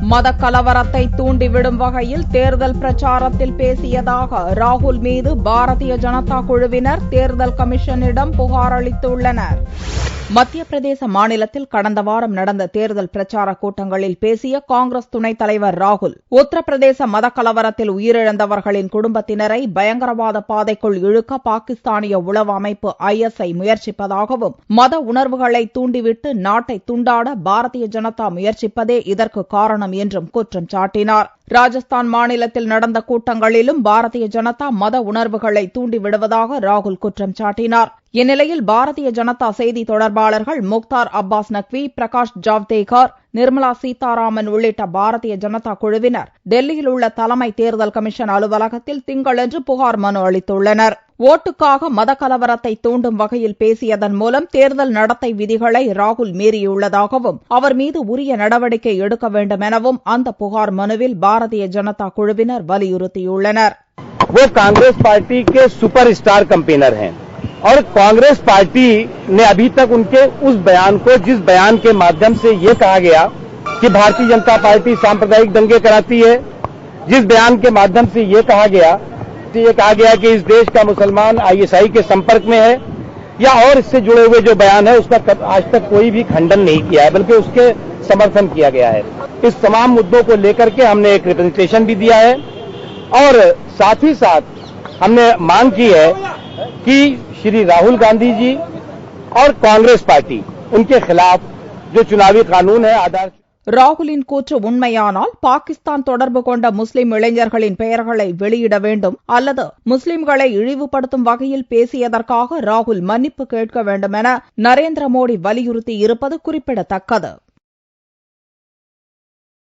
மத கலவரத்தை தூண்டிவிடும் வகையில் தேர்தல் பிரச்சாரத்தில் பேசியதாக ராகுல் மீது பாரதிய ஜனதா குழுவினர் தேர்தல் கமிஷனிடம் புகார் அளித்துள்ளனர். மத்திய பிரதேச மாநிலத்தில் கடந்த வாரம் நடந்த தேர்தல் பிரச்சார கூட்டங்களில் பேசிய காங்கிரஸ் துணைத் தலைவர் ராகுல், உத்தரப்பிரதேச மத கலவரத்தில் உயிரிழந்தவர்களின் குடும்பத்தினரை பயங்கரவாத பாதைக்குள் இழுக்க பாகிஸ்தானிய உளவு அமைப்பு ISI முயற்சிப்பதாகவும், மத உணர்வுகளை தூண்டிவிட்டு நாட்டை துண்டாட பாரதிய ஜனதா முயற்சிப்பதே இதற்கு காரணம் என்றும் குற்றம் சாட்டினார். ராஜஸ்தான் மாநிலத்தில் நடந்த கூட்டங்களிலும் பாரதிய ஜனதா மத உணர்வுகளை தூண்டிவிடுவதாக ராகுல் குற்றம் சாட்டினார். இந்நிலையில் பாரதிய ஜனதா செய்தி தொடர்பாளர்கள் முக்தார் அப்பாஸ் நக்வி, பிரகாஷ் ஜவ்டேகர், நிர்மலா சீதாராமன் உள்ளிட்ட பாரதிய ஜனதா குழுவினர் டெல்லியில் உள்ள தலைமை தேர்தல் கமிஷன் அலுவலகத்தில் திங்களன்று புகார் மனு அளித்துள்ளனர். ஓட்டுக்காக மத கலவரத்தை தூண்டும் வகையில் பேசியதன் மூலம் தேர்தல் நடத்தை விதிகளை ராகுல் மீறியுள்ளதாகவும், அவர் மீது உரிய நடவடிக்கை எடுக்க வேண்டும் எனவும் அந்த புகார் மனுவில் பாரதிய ஜனதா குழுவினர் வலியுறுத்தியுள்ளனர். वो कांग्रेस पार्टी के सुपरस्टार कैंपेनर हैं और कांग्रेस पार्टी ने अभी तक उनके उस बयान को, जिस बयान के माध्यम से ये कहा गया कि भारतीय जनता पार्टी सांप्रदायिक दंगे कराती है, जिस बयान के माध्यम से ये कहा गया कि इस देश का मुसलमान ISI के संपर्क में है, या और इससे जुड़े हुए जो बयान है उसका आज तक कोई भी खंडन नहीं किया है, बल्कि उसके समर्थन किया गया है. इस तमाम मुद्दों को लेकर के हमने एक रिप्रेजेंटेशन भी दिया है और साथ ही साथ हमने मांग की है कि श्री राहुल गांधी जी और कांग्रेस पार्टी उनके खिलाफ जो चुनावी कानून है आधार. ராகுலின் கூற்று உண்மையானால் பாகிஸ்தான் தொடர்பு கொண்ட முஸ்லிம் இளைஞர்களின் பெயர்களை வெளியிட வேண்டும் அல்லது முஸ்லிம்களை இழிவுபடுத்தும் வகையில் பேசியதற்காக ராகுல் மன்னிப்பு கேட்க வேண்டும் என நரேந்திர மோடி வலியுறுத்தி இருப்பது குறிப்பிடத்தக்கது.